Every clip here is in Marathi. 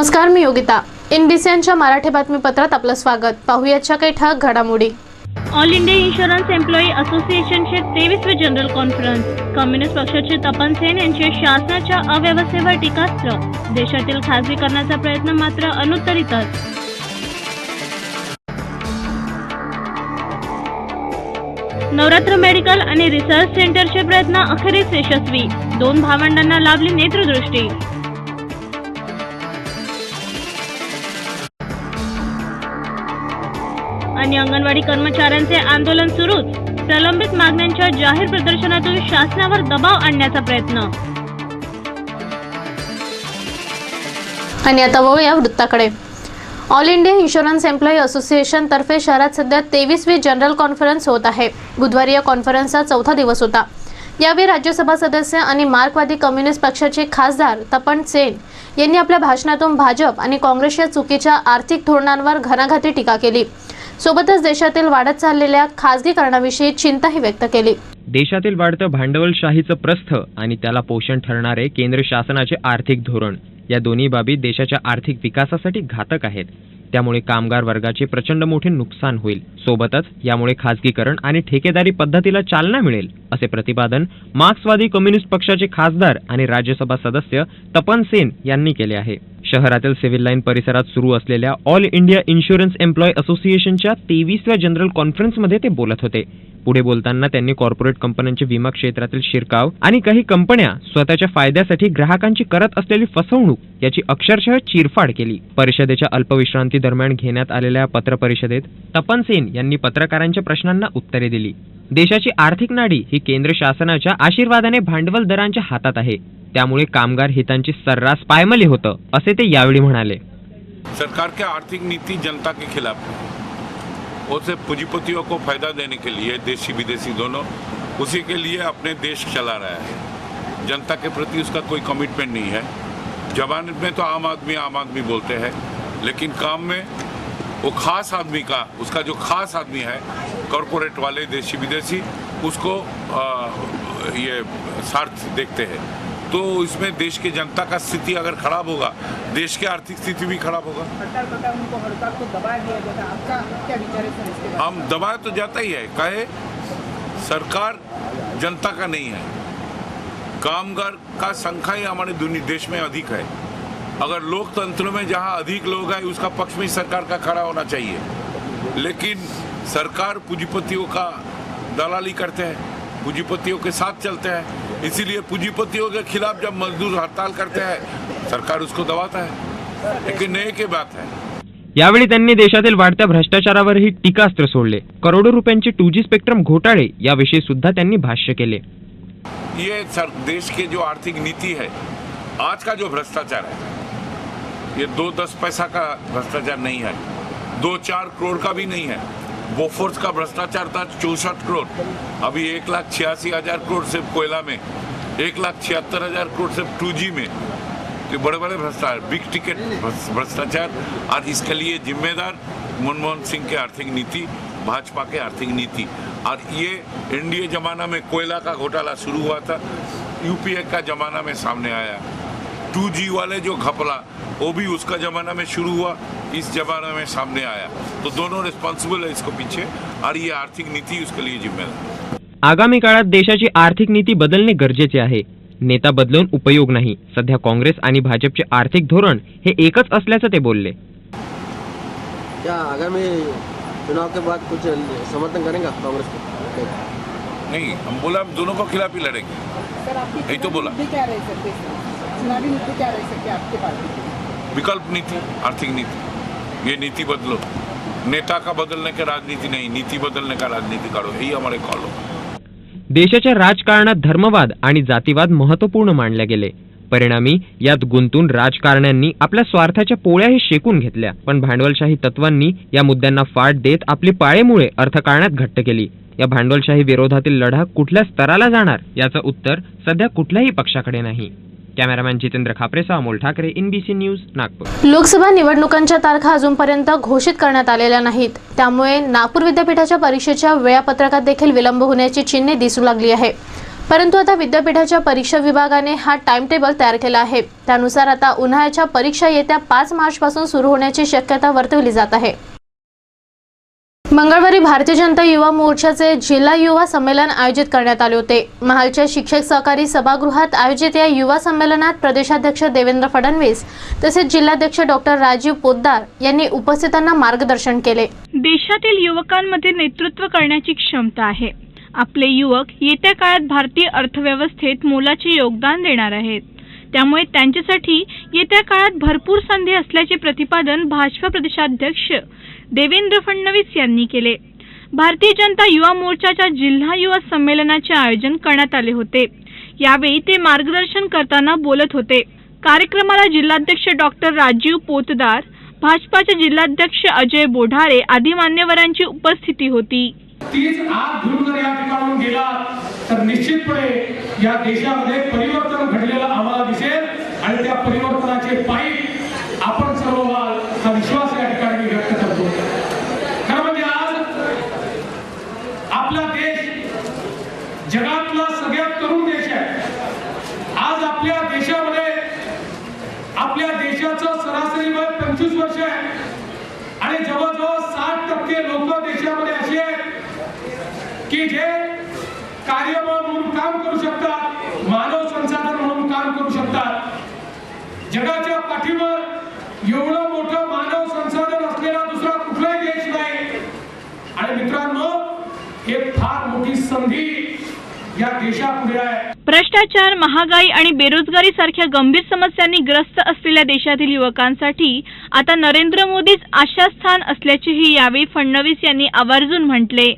नमस्कार, मी योगिता. इनबीसीच्या मराठी बातमीपत्रात आपलं स्वागत. पाहूयाच्या काही ठळक घडामोडी. ऑल इंडिया इन्शुरन्स एम्प्लॉई असोसिएशनचे 23वे जनरल कॉन्फरन्स. कम्युनिस्ट पक्षाचे तपन सेन यांचे शासनाच्या अव्यवस्थेवर टीकास्त्र. देशातील खासगीकरणाचा प्रयत्न मात्र अनुत्तरितच. नवरात्र मेडिकल आणि रिसर्च सेंटरचे प्रयत्न अखेरीस यशस्वी. 2 भावंडांना लाभली नेत्रदृष्टी. आणि अंगणवाडी कर्मचाऱ्यांचे आंदोलन सुरूच. प्रलंबित मागण्यांच्या जाहीर प्रदर्शनातून शासनावर दबाव आणण्याचा प्रयत्न. आणि आता वळूया वृत्ताकडे. All India insurance employee association तर्फे शहरात सध्या 23वी जनरल कॉन्फरन्स होत आहे. बुधवारी या कॉन्फरन्सचा 4था दिवस होता. यावेळी राज्यसभा सदस्य आणि मार्क्सवादी कम्युनिस्ट पक्षाचे खासदार तपन सेन यांनी आपल्या भाषणातून भाजप आणि काँग्रेसच्या चुकीच्या आर्थिक धोरणांवर घणाघाती टीका केली. सोबतच देशातील वाढत चाललेल्या खासगीकरणाविषयी चिंताही व्यक्त केली. देशातील वाढतं भांडवलशाहीचं प्रस्थ आणि त्याला पोषण ठरणारे केंद्र शासनाचे आर्थिक धोरण या दोन्ही बाबी देशाच्या आर्थिक विकासासाठी घातक आहेत. त्यामुळे कामगार वर्गाचे प्रचंड मोठे नुकसान होईल. सोबतच यामुळे खासगीकरण आणि ठेकेदारी पद्धतीला चालना मिळेल, असे प्रतिपादन मार्क्सवादी कम्युनिस्ट पक्षाचे खासदार आणि राज्यसभा सदस्य तपन सेन यांनी केले आहे. शहरातील सिव्हिल लाईन परिसरात सुरू असलेल्या ऑल इंडिया इन्शुरन्स एम्प्लॉई असोसिएशनच्या 23व्या जनरल कॉन्फरन्समध्ये ते बोलत होते. पुढे बोलताना त्यांनी कॉर्पोरेट कंपन्यांचे विमा क्षेत्रातील शिरकाव आणि काही कंपन्या स्वतःच्या फायद्यासाठी ग्राहकांची करत असलेली फसवणूक याची अक्षरशः चिरफाड केली. परिषदेच्या अल्पविश्रांती दरम्यान घेण्यात आलेल्या पत्रपरिषदेत तपन सेन यांनी पत्रकारांच्या प्रश्नांना उत्तरे दिली. देशाची आर्थिक नाडी ही केंद्र शासनाच्या आशीर्वादाने भांडवल दरांच्या हातात आहे. त्यामुळे कामगार हितांची सर्रास पायमल्ली होतं, असे ते यावेळी म्हणाले. सरकार की आर्थिक नीति जनता के खिलाफ है. वो सिर्फ पूंजीपतियों को फायदा देने के लिए, देशी विदेशी दोनों, उसी के लिए अपने देश चला रहा है. जनता के प्रति उसका कोई कमिटमेंट नहीं है. जबान में तो आम आदमी बोलते हैं, लेकिन काम में वो खास आदमी का, उसका जो खास आदमी है, कॉरपोरेट वाले देशी विदेशी, उसको ये स्वार्थ देखते हैं. तो इसमें देश की जनता का स्थिति अगर खराब होगा, देश की आर्थिक स्थिति भी खराब होगा. हम दबाया तो जाता ही है. कहे सरकार जनता का नहीं है. कामगार का संख्या ही हमारे देश में अधिक है. अगर लोकतंत्र में जहां अधिक लोग हैं, उसका पक्ष में सरकार का खड़ा होना चाहिए. लेकिन सरकार पूंजीपतियों का दलाली करते हैं, पूंजीपतियों के साथ चलते हैं. इसीलिए पूंजीपतियों के खिलाफ जब मजदूर हड़ताल करते हैं, सरकार उसको दबाता है. लेकिन नए की बात है. यावेळी त्यांनी देशातील वाढत्या भ्रष्टाचारावरही टीकास्त्र सोडले. करोडो रुपयांचे 2G स्पेक्ट्रम घोटाळे याविषयी सुद्धा त्यांनी भाष्य केले. ये देश के जो आर्थिक नीति है, आज का जो भ्रष्टाचार है, ये 2-10 पैसा का भ्रष्टाचार नहीं है, 2-4 करोड़ का भी नहीं है. बोफोर्स का भ्रष्टाचार था 64 करोड़. अभी 1,86,000 करोड़ सिर्फ कोयला में, 1,76,000 करोड़ सिर्फ 2G में. तो बड़े बड़े भ्रष्टाचार, बिग टिकट भ्रष्टाचार. और इसके लिए जिम्मेदार मनमोहन सिंह की आर्थिक नीति, भाजपा की आर्थिक नीति. और ये एनडीए जमाना में कोयला का घोटाला शुरू हुआ था, यूपीए का जमाना में सामने आया. 2G वाले जो घपला, वो भी उसका जमाना में शुरू हुआ, इस जमाना में सामने आया. तो दोनों रिस्पॉन्सिबल है इसको पीछे, और ये आर्थिक नीति उसके लिए जिम्मेदार. आगामी काळात देशाची आर्थिक नीती बदलणे गरजेचे आहे. नेता बदलून उपयोग नाही. सध्या काँग्रेस आणि भाजपचे आर्थिक धोरण हे एकच असल्याचं ते बोलले. क्या आगामी चुनाव के बाद कुछ समर्थन करेंगे कांग्रेस को? नहीं, हम बोला हम दोनों को खिलाफ ही लड़ेंगे. यही तो बोला. चुनावी नीति क्या रह सकती है आपके पास? विकल्प नीति, आर्थिक नीति. ये नीति बदलो. नेता का बदलने का राजनीति नहीं, नीति बदलने का राजनीति करो. यही हमारे कॉल हो. देशाच्या राजकारणात धर्मवाद आणि जातीवाद महत्त्वपूर्ण मानले गेले. परिणामी यात गुंतून राजकारण्यांनी आपल्या स्वार्थाच्या पोळ्याही शेकून घेतल्या. पण भांडवलशाही तत्वांनी या मुद्द्यांना फाट देत आपली पाळेमुळे अर्थकारणात घट्ट केली. या भांडवलशाही विरोधातील लढा कुठल्या स्तराला जाणार याचं उत्तर सध्या कुठल्याही पक्षाकडे नाही. कॅमेरामॅन जितेंद्र खापरेसह अमोल ठाकरे, इनबीसी न्यूज, नागपूर. लोकसभा निवडणुकांच्या तारखा अजूनपर्यंत घोषित करण्यात आलेल्या नाहीत. त्यामुळे नागपूर विद्यापीठाच्या परीक्षेच्या वेळापत्रकात देखील विलंब होण्याची चिन्हे दिसू लागली आहे. परंतु आता विद्यापीठाच्या परीक्षा विभागाने हा टाइम टेबल तयार केला आहे. त्यानुसार आता उन्हाळ्याच्या परीक्षा येत्या 5 मार्चपासून सुरू होण्याची शक्यता वर्तवली जात आहे. मंगळवारी भारतीय जनता युवा मोर्चाचे जिल्हा युवा संमेलन आयोजित करण्यात आले होते. महालच्या शिक्षक सहकारी सभागृहात आयोजित या युवा संमेलनात प्रदेशाध्यक्ष देवेंद्र फडणवीस तसेच जिल्हाध्यक्ष डॉक्टर राजीव पोद्दार यांनी उपस्थितांना मार्गदर्शन केले. देशातील युवकांमध्ये नेतृत्व करण्याची क्षमता आहे. आपले युवक येत्या काळात भारतीय अर्थव्यवस्थेत मोलाचे योगदान देणार आहेत. त्यामुळे त्यांच्यासाठी येत्या काळात भरपूर संधी असल्याचे प्रतिपादन भाजपा प्रदेशाध्यक्ष देवेंद्र फडणवीस यांनी केले. भारतीय जनता युवा मोर्चाच्या जिल्हा युवा संमेलनाचे आयोजन करण्यात आले होते. यावेळी ते मार्गदर्शन करताना बोलत होते. कार्यक्रमाला जिल्हाध्यक्ष डॉक्टर राजीव पोतदार, भाजपाचे जिल्हाध्यक्ष अजय बोढारे आदी मान्यवरांची उपस्थिती होती. तीच आग घेऊन जर या ठिकाणून गेला तर निश्चितपणे या देशामध्ये परिवर्तन घडलेलं आम्हाला दिसेल आणि त्या परिवर्तनाचे पायी आपण सर्व व्हाल हा विश्वास या ठिकाणी मी व्यक्त करतो. खरं म्हणजे आज आपला देश जगातला सगळ्यात तरुण देश आहे. आज आपल्या देशामध्ये आपल्या देशाचं सरासरी वय 25 वर्ष आहे आणि जवळजवळ 60% लोक देशामध्ये असे आहेत की जे कार्यबळ म्हणून काम करू शकतात, मानव संसाधन म्हणून काम करू शकतात. जगाच्या पाठीवर एवढं मोठं मानव संसाधन असलेला दुसरा कुठलाही देश नाही. आणि मित्रांनो, हे फार मोठी संधी या देशापुढे आहे. भ्रष्टाचार, महागाई आणि बेरोजगारी सारख्या गंभीर समस्यांनी ग्रस्त असलेल्या देशातील युवकांसाठी आता नरेंद्र मोदीच आशास्थान असल्याचेही यावेळी फडणवीस यांनी आवर्जून म्हटले.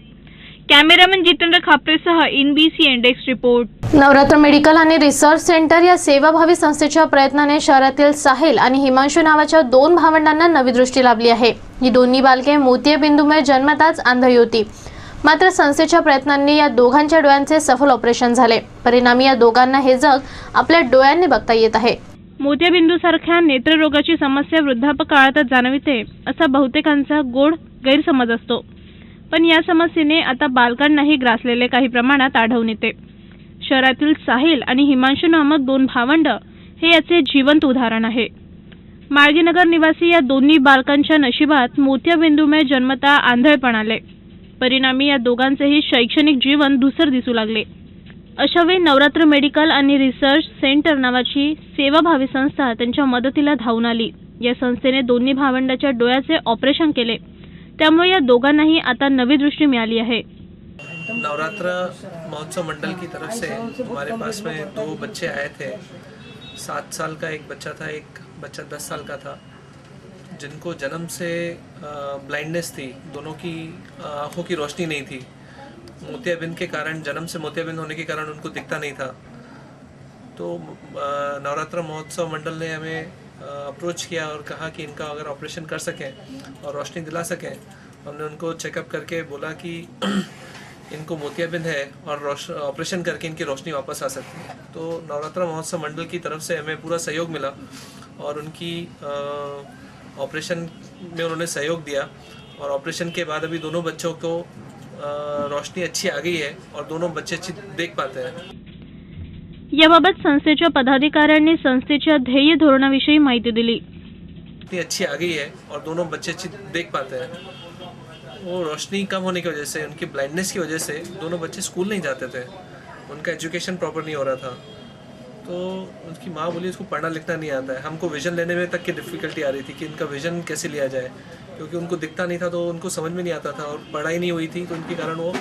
कॅमेरामॅन जितेंद्र खापरेसह NBC index report. Navratra medical आणि रिसर्च सेंटर या सेवाभावी संस्थेच्या प्रयत्नाने शहरातील साहिल आणि हिमांशू नावाच्या 2 भावंडांना नवी दृष्टी लाभली आहे. ही दोन्ही बालके मोतियाबिंदूमुळे जन्मताच आंधळी होती. मात्र संस्थेच्या प्रयत्नांनी या दोघांच्या डोळ्यांचे सफल ऑपरेशन झाले. परिणामी या दोघांना हे जग आपल्या डोळ्यांनी बघता येत आहे. मोतियाबिंदूसारख्या नेत्ररोगाची समस्या वृद्धापकाळातच जाणविते असा बहुतेकांचा गोड गैरसमज असतो. पण या समस्येने आता बालकांनाही ग्रासलेले काही प्रमाणात आढळून येते. शहरातील साहिल आणि हिमांशू नामक 2 भावंड हे याचे जिवंत उदाहरण आहे. माळगीनगर निवासी या दोन्ही बालकांच्या नशिबात मोतियाबिंदूमुळे जन्मता आंधळेपण आले. परिणामी या दोघांचेही शैक्षणिक जीवन धूसर दिसू लागले. अशावेळी नवरात्र मेडिकल आणि रिसर्च सेंटर नावाची सेवाभावी संस्था त्यांच्या मदतीला धावून आली. या संस्थेने दोन्ही भावंडाच्या डोळ्याचे ऑपरेशन केले. त्यामुळे या दोघांनाही आता नवी दृष्टी मिळाली आहे. नवरात्र महोत्सव मंडल की तरफ से हमारे पास में 2 बच्चे आए थे. 7 साल का एक बच्चा था, एक बच्चा 10 साल का था, जिनको जन्म से ब्लाइंडनेस थी. दोनों की आँखों की रोशनी नहीं थी. मोतियाबिंद के कारण, जन्म से मोतियाबिंद होने के कारण उनको दिखता नहीं था. तो नवरात्र महोत्सव मंडल ने हमें अप्रोच किया और कहा कि इनका अगर ऑपरेशन कर सकें और रोशनी दिला सकें. हमने उनको चेकअप करके बोला कि इनको मोतियाबिंद है और ऑपरेशन करके इनकी रोशनी वापस आ सकती है. तो नवरात्र महोत्सव मंडल की तरफ से हमें पूरा सहयोग मिला और उनकी ऑपरेशन में उन्होंने सहयोग दिया. और ऑपरेशन के बाद अभी दोनों बच्चों को रोशनी अच्छी आ गई है और दोनों बच्चे अच्छी देख पाते हैं. याबाबत संस्थेच्या पदाधिकाऱ्यांनी संस्थेच्या ध्येय धोरणाविषयी माहिती दिली. इतनी अच्छी आ गई है और दोनों बच्चे अच्छी देख पाते हैं. वो रोशनी कम होने की वजह से, उनकी ब्लाइंडनेस की वजह से दोनों बच्चे स्कूल नहीं जाते थे. उनका एजुकेशन प्रॉपर नहीं हो रहा था. तो उनकी माँ बोली इसको पढ़ना लिखना नहीं आता है. हमको विज़न लेने में तक की डिफ़िकल्टी आ रही थी कि इनका विज़न कैसे लिया जाए, क्योंकि उनको दिखता नहीं था तो उनको समझ में नहीं आता था और पढ़ाई नहीं हुई थी, तो उनके कारण वो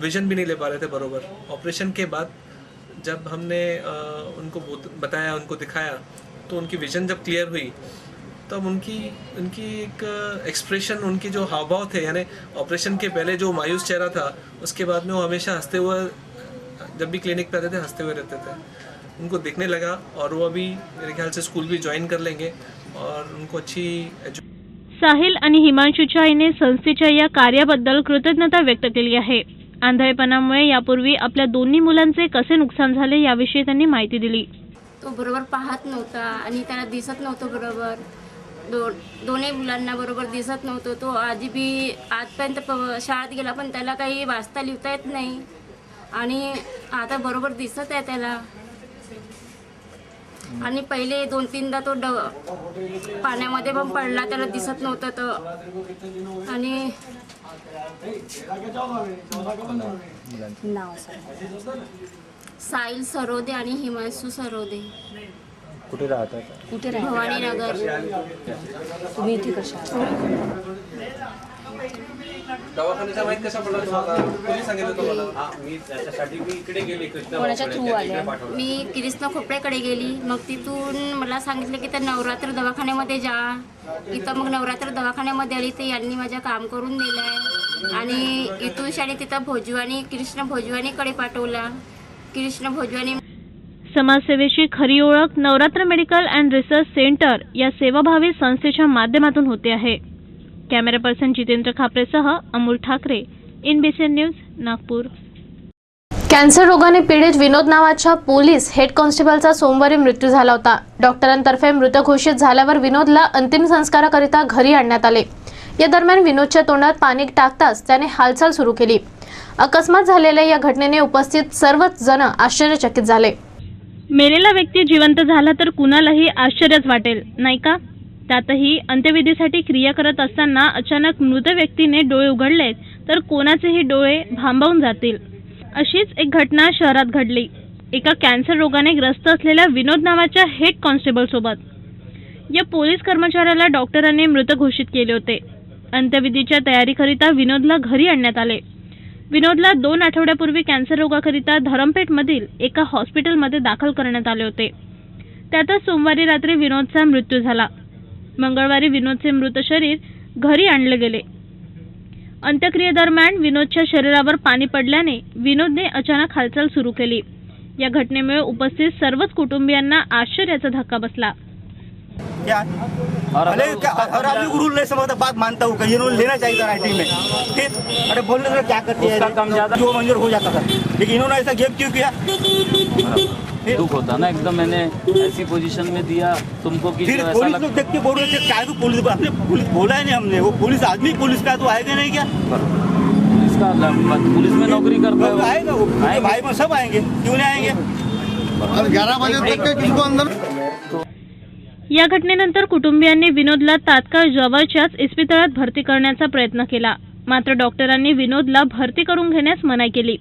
विज़न भी नहीं ले पा रहे थे बरोबर. ऑपरेशन के बाद जब हमने उनको बताया, उनको दिखाया, तो उनकी विज़न जब क्लियर हुई तब उनकी एक एक्सप्रेशन, उनकी जो हाव भाव थे, यानी ऑपरेशन के पहले जो मायूस चेहरा था, उसके बाद में वो हमेशा हंसते हुए, जब भी क्लिनिक पे आते थे हंसते हुए रहते थे. उनको दिखने लगा और वो अभी मेरे ख्याल से स्कूल भी ज्वाइन कर लेंगे और उनको अच्छी. साहिल आणि हिमांशूच्या आईने संस्थेच्या या कार्याबद्दल कृतज्ञता व्यक्त केली आहे. आंधळेपणामुळे यापूर्वी आपल्या दोन्ही मुलांचे कसे नुकसान झाले याविषयी त्यांनी माहिती दिली. तो बरोबर पाहत नव्हता आणि त्याला दिसत नव्हतं बरोबर. दोन्ही मुलांना बरोबर दिसत नव्हतं. तो आजपर्यंत शाळेत गेला पण त्याला काही वाचता लिहिता येत नाही. आणि आता बरोबर दिसत आहे त्याला. आणि पहिले 2-3दा तो पाण्यामध्ये पण पडला, त्याला दिसत नव्हतं तर. आणि साहिल सरोदे आणि हिमांशू सरोदे. कुठे राहतात? भवानीनगर. तुम्ही इथे कशा? दवाखान्याचा माहित कसा पडला तुम्हाला? कोणी सांगितलं तुम्हाला? मी त्याच्यासाठी मी इकडे गेले कोणाच्या थ्रू आल्या? मी कृष्ण खोपड्याकडे गेली. मग तिथून मला सांगितलं की त्या नवरात्र दवाखान्यामध्ये जा. इथं मग नवरात्र दवाखान्यामध्ये आली तर यांनी माझं काम करून दिलं आहे. आणि इथून शाळेत तिथं भोजवानी, कृष्ण भोजवानीकडे पाठवला. कृष्ण भोजवानी. समाजसेवेची खरी ओळख Navratra medical and research centre या सेवाभावी संस्थेच्या माध्यमातून होते आहे. कॅमेरा पर्सन जितेंद्र खापरेसह Amol Thakre, INBCN news, Nagpur. Cancer रोगाने पीडित विनोद नावाच्या पोलीस हेड कॉन्स्टेबलचा सोमवारी मृत्यू झाला होता. डॉक्टरांतर्फे मृत घोषित झाल्यावर विनोदला अंतिम संस्काराकरिता घरी आणण्यात आले. या दरम्यान विनोदच्या तोंडात पाणी टाकताच त्याने हालचाल सुरू केली. अकस्मात झालेल्या या घटनेने उपस्थित सर्वच जण आश्चर्यचकित झाले. मेलेला व्यक्ती जिवंत झाला तर कुणालाही आश्चर्यच वाटेल, नाही का? त्यातही अंत्यविधीसाठी क्रिया करत असताना अचानक मृत व्यक्तीने डोळे उघडले तर कोणाचेही डोळे भांबावून जातील. अशीच एक घटना शहरात घडली. एका कॅन्सर रोगाने ग्रस्त असलेल्या विनोद नावाच्या हेड कॉन्स्टेबल सोबत. या पोलीस कर्मचाऱ्याला डॉक्टरांनी मृत घोषित केले होते. अंत्यविधीच्या तयारीकरिता विनोदला घरी आणण्यात आले. विनोदला 2 आठवड्यापूर्वी कॅन्सर रोगाकरिता धरमपेठमधील एका हॉस्पिटलमध्ये दाखल करण्यात आले होते. त्यातच सोमवारी रात्री विनोदचा मृत्यू झाला. मंगळवारी विनोदचे मृत शरीर घरी आणले गेले. अंत्यक्रियेदरम्यान विनोदच्या शरीरावर पाणी पडल्याने विनोदने अचानक हालचाल सुरू केली. या घटनेमुळे उपस्थित सर्वच कुटुंबियांना आश्चर्याचा धक्का बसला. और आप रूल नहीं समझता, बात मानता हूँ कि ये रूल लेना चाहिए था राइटिंग में. ठीक, अरे बोलने से क्या करते हैं, काम ज्यादा जो मंजूर हो जाता था, लेकिन इन्होंने ऐसा गेप क्यों किया? दुख होता ना एकदम. मैंने ऐसी पोजीशन में दिया तुमको कि फिर पुलिस लोग देख के बोल रहे थे क्या पुलिस, अपने पुलिस बोला है नहीं हमने. वो पुलिस आदमी पुलिस का तो आएगा नहीं क्या? पुलिस में नौकरी करता है, आएगा वो भाई में सब आएंगे, क्यों नहीं आएंगे? 11 बजे तक किसको अंदर. या घटनेनंतर कुटुंबियांनी विनोदला तात्काळ जवळच्याच इस्पितळात भरती करण्याचा प्रयत्न केला. मात्र डॉक्टरांनी विनोदला भरती करून घेण्यास मनाई केली.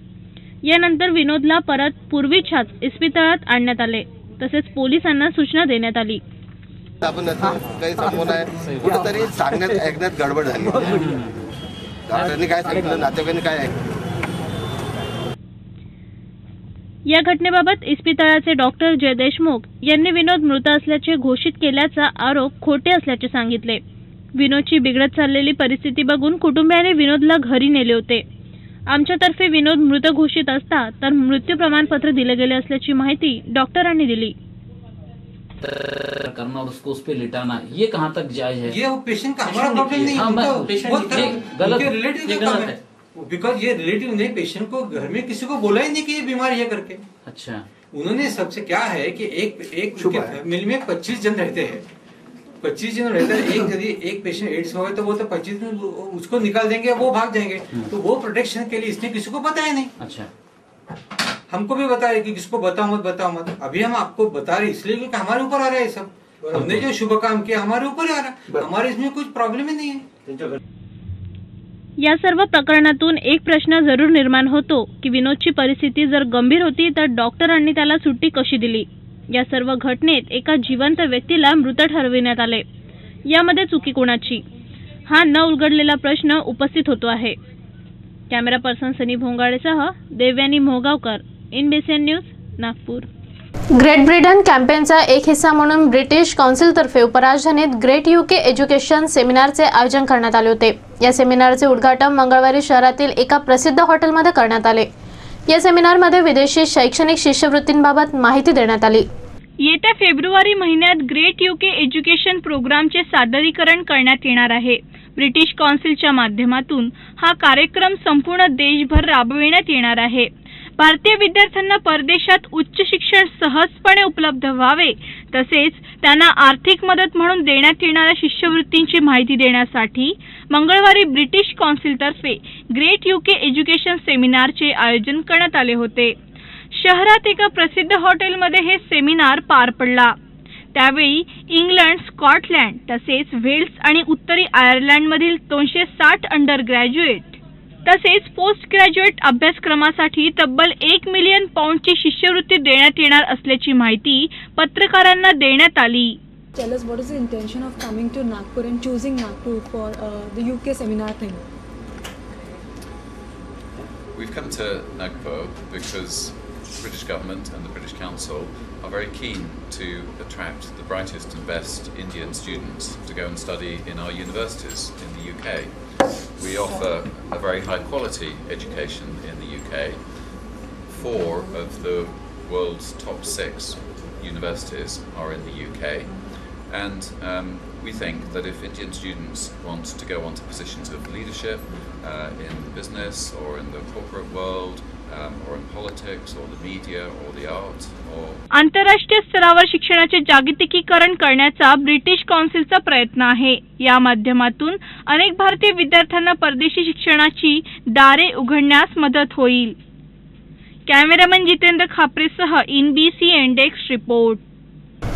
यानंतर विनोदला परत पूर्वीच्याच इस्पितळात आणण्यात आले. तसेच पोलिसांना सूचना देण्यात आली. आपण काही संपवलं आहे, कुठेतरी सांगण्यात ऐकण्यात गडबड झाली. डॉक्टरांनी काय सांगितलं, नातेवाईकांनी काय ऐकलं. या घटनेबाबत इस्पितळाचे डॉक्टर जय देशमुख यांनी विनोद मृत असल्याचे घोषित केल्याचा आरोप खोटे असल्याचे सांगितले. विनोदची बिघडत चाललेली परिस्थिती बघून कुटुंबियांनी विनोदला घरी नेले होते. आमच्यातर्फे विनोद मृत घोषित असता तर मृत्यू प्रमाणपत्र दिले गेले असल्याची माहिती डॉक्टरांनी दिली. करना और उसको उस पे लिटाना ये कहाँ तक जायज है? ये पेशेंट का हमारा प्रॉब्लम नहीं है, गलत है. बिकॉज ये रिलेटिव ने पेशेंट को घर में किसी को बोला ही नहीं कि ये बीमारी है करके. अच्छा, उन्होंने सबसे क्या है कि एक फैमिली में 25 जन रहते हैं. 25 जन रहते हैं. यदि एक पेशेंट एड्स हो गए तो वो तो 25 में उसको निकाल देंगे, वो भाग जाएंगे. तो वो प्रोटेक्शन के लिए इसने किसी को बताया नहीं. अच्छा, हमको भी बता रहे कि किसको बताओ मत. अभी हम आपको बता रहे इसलिए क्योंकि हमारे ऊपर आ रहा है सब. हमने जो शुभ काम किया हमारे ऊपर आ रहा है. हमारे इसमें कुछ प्रॉब्लम ही नहीं है. या सर्व प्रकरणातून एक प्रश्न जरूर निर्माण होतो की विनोदची परिस्थिती जर गंभीर होती तर डॉक्टरांनी त्याला सुट्टी कशी दिली. या सर्व घटनेत एका जिवंत व्यक्तीला मृत ठरविण्यात आले. यामध्ये चुकी कोणाची हा न उलगडलेला प्रश्न उपस्थित होतो आहे. कॅमेरा पर्सन सनी भोंगाडेसह Devyani Mohgaonkar, INBCN news, Nagpur. Great Britain कॅम्पेनचा एक हिस्सा म्हणून ब्रिटिश काउन्सिलतर्फे उपराजधानीत ग्रेट UK एज्युकेशन सेमिनारचे आयोजन करण्यात आले होते. या सेमिनारचे उद्घाटन मंगळवारी शहरातील एका प्रसिद्ध हॉटेलमध्ये करण्यात आले. या सेमिनारमध्ये विदेशी शैक्षणिक शिष्यवृत्तींबाबत माहिती देण्यात आली. येत्या फेब्रुवारी महिन्यात ग्रेट UK एज्युकेशन प्रोग्रामचे सादरीकरण करण्यात येणार आहे. ब्रिटिश काउन्सिलच्या माध्यमातून हा कार्यक्रम संपूर्ण देशभर राबविण्यात येणार आहे. भारतीय विद्यार्थ्यांना परदेशात उच्च शिक्षण सहजपणे उपलब्ध व्हावे तसेच त्यांना आर्थिक मदत म्हणून देण्यात येणाऱ्या शिष्यवृत्तींची माहिती देण्यासाठी मंगळवारी ब्रिटिश कौन्सिलतर्फे ग्रेट यूके एज्युकेशन सेमिनारचे आयोजन करण्यात आले होते. शहरात एका प्रसिद्ध हॉटेलमध्ये हे सेमिनार पार पडला. त्यावेळी इंग्लंड, स्कॉटलँड तसेच वेल्स आणि उत्तरी आयर्लंडमधील 260 अंडर ग्रॅज्युएट तसेच पोस्ट ग्रॅज्युएट अभ्यासक्रमासाठी तब्बल 1 मिलियन पाउंडची शिष्यवृत्ती देण्यात येणार असल्याची माहिती पत्रकारांना देण्यात आली. Tell us what is the intention of coming to Nagpur and choosing Nagpur for the UK seminar thing? We've come to Nagpur because the British government and the British Council are very keen to attract the brightest and best Indian students to go and study in our universities in the UK. We offer a very high quality education in the UK. 4 of the world's top 6 universities are in the UK. And we think that if Indian students want to go on to positions of leadership in business or in the corporate world, or in politics or the media or the arts or आंतरराष्ट्रीय स्तरावर शिक्षणाचे जागतिकीकरण करण्याचा ब्रिटिश कौन्सिलचा प्रयत्न आहे. या माध्यमातून अनेक भारतीय विद्यार्थ्यांना परदेशी शिक्षणाची दारे उघडण्यास मदत होईल. कॅमेरामन जितेंद्र खापरेसह NBC इंडेक्स रिपोर्ट.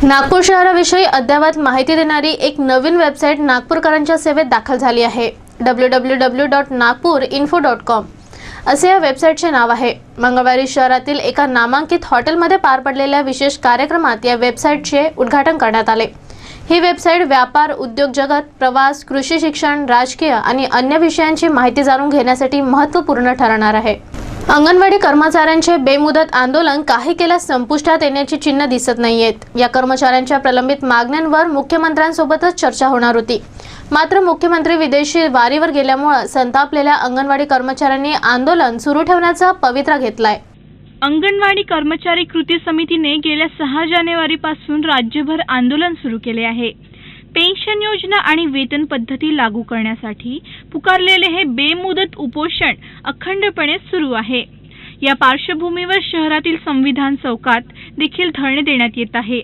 नागपूर शहराविषयी अद्ययावत माहिती देणारी एक नवीन वेबसाईट नागपूरकरांच्या सेवेत दाखल झाली आहे. www.nagpurinfo.com असे या वेबसाईटचे नाव आहे. मंगळवारी शहरातील एका नामांकित हॉटेलमध्ये पार पडलेल्या विशेष कार्यक्रमात या वेबसाईटचे उद्घाटन करण्यात आले. ही वेबसाईट व्यापार, उद्योग जगत, प्रवास, कृषी शिक्षण, राजकीय आणि अन्य विषयांची माहिती जाणून घेण्यासाठी महत्त्वपूर्ण ठरणार आहे. अंगणवाडी कर्मचाऱ्यांचे बेमुदत आंदोलन काही केल्यास संपुष्टात येण्याची चिन्ह दिसत नाहीयेत. या कर्मचाऱ्यांच्या प्रलंबित मागण्यांवर मुख्यमंत्र्यांसोबतच चर्चा होणार होती. मात्र मुख्यमंत्री विदेशी वारीवर गेल्यामुळे संतापलेल्या अंगणवाडी कर्मचाऱ्यांनी आंदोलन सुरू ठेवण्याचा पवित्रा घेतलाय. अंगणवाडी कर्मचारी कृती समितीने गेल्या 6 जानेवारीपासून राज्यभर आंदोलन सुरू केले आहे. पेन्शन योजना आणि वेतन पद्धती लागू करण्यासाठी पुकारलेले हे बेमुदत उपोषण अखंडपणे सुरू आहे. या पार्श्वभूमीवर शहरातील संविधान चौकात देखील धरणे देण्यात येत आहे.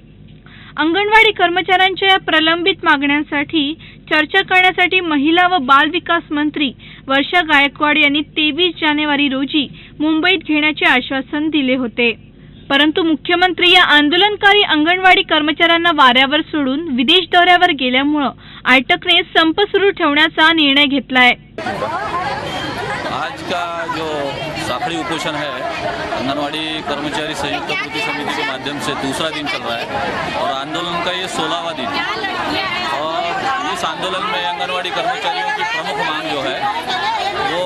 अंगणवाडी कर्मचाऱ्यांच्या या प्रलंबित मागण्यांसाठी चर्चा करण्यासाठी महिला व बाल विकास मंत्री वर्षा गायकवाड यांनी 23 जानेवारी रोजी मुंबईत घेण्याचे आश्वासन दिले होते. परंतु मुख्यमंत्री या आंदोलनकारी अंगणवाडी कर्मचाऱ्यांना वाऱ्यावर सोडून विदेश दौऱ्यावर गेल्यामुळे आयटकने संप सुरू ठेवण्याचा निर्णय घेतलाय. आज का जो साखड़ी उपोषण है आंगनवाड़ी कर्मचारी संयुक्त कृति समिति के माध्यम से दूसरा दिन चल रहा है और आंदोलन का ये 16वां दिन और इस आंदोलन में आंगनवाड़ी कर्मचारियों की प्रमुख मांग जो है वो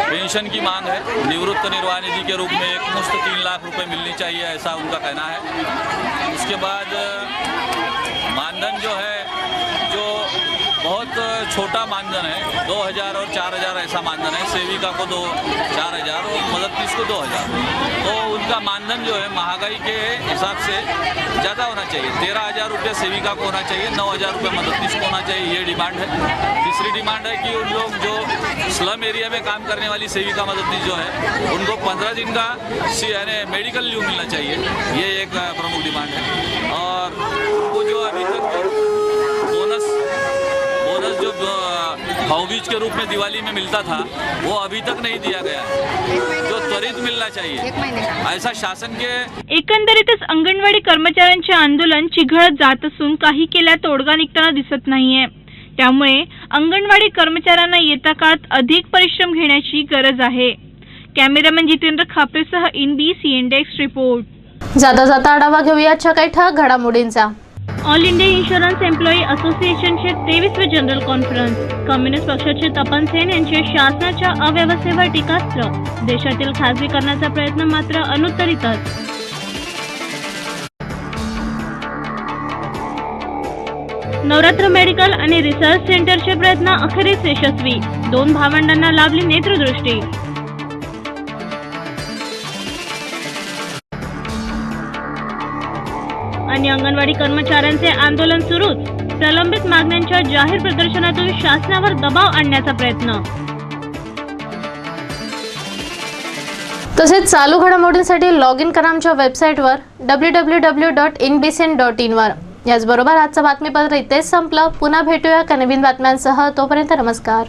पेंशन की मांग है. निवृत्त निर्वाह निधि के रूप में एकमुश्त 3 लाख रुपए मिलनी चाहिए ऐसा उनका कहना है. उसके बाद मानधन जो है जो बहुत छोटा मानधन है 2000 और 4000 ऐसा मानधन है. सेविका को 4000 और मददनीश को 2000. तो उनका मानधन जो है महंगाई के हिसाब से ज़्यादा होना चाहिए. 13000 रुपये सेविका को होना चाहिए, 9000 रुपये मददनीश को होना चाहिए. ये डिमांड है. तीसरी डिमांड है कि उन लोग जो स्लम एरिया में काम करने वाली सेविका मददनीश जो है उनको 15 दिन का यानी मेडिकल लीव मिलना चाहिए. ये एक प्रमुख डिमांड है. और वो जो अभी तक बोनस जो भाऊबीज के रूप में दिवाली में मिलता था वो अभी तक नहीं दिया गया है, जो त्वरित मिलना चाहिए ऐसा शासन के. एकंदरीतच अंगणवाडी कर्मचाऱ्यांचे आंदोलन चिघळत जात असून काही केल्या तोडगा निघताना दिसत नाहीये. त्यामुळे अंगणवाडी कर्मचाऱ्यांना येत्या काळात अधिक परिश्रम घेण्याची गरज आहे. कॅमेरामन जितेंद्र खापरेसह NBC इंडेक्स रिपोर्ट. जाता जाता आढावा घेऊया आजच्या काही ठळक घडामोडींचा. ऑल इंडिया इन्शुरन्स एम्प्लॉई असोसिएशनचे 23वे जनरल कॉन्फरन्स. कम्युनिस्ट पक्षाचे तपन सेन यांचे शासनाच्या अव्यवस्थेवर टीकास्त्र. देशातील खासगीकरणाचा प्रयत्न मात्र अनुत्तरितच. नवरात्र मेडिकल आणि रिसर्च सेंटरचे प्रयत्न अखेरीस यशस्वी. 2 भावंडांना लाभली नेत्रदृष्टी. आणि अंगणवाडी कर्मचाऱ्यांचे आंदोलन सुरूच. प्रलंबित मागण्यांच्या जाहीर प्रदर्शनातून शासनावर दबाव आणण्याचा प्रयत्न. तसेच चालू घडामोडींसाठी लॉग इन करा आमच्या वेबसाईटवर www.inbcn.in वर. याचबरोबर आजचं बातमीपत्र इथेच संपलं. पुन्हा भेटूया नवीन बातम्यांसह. तोपर्यंत नमस्कार.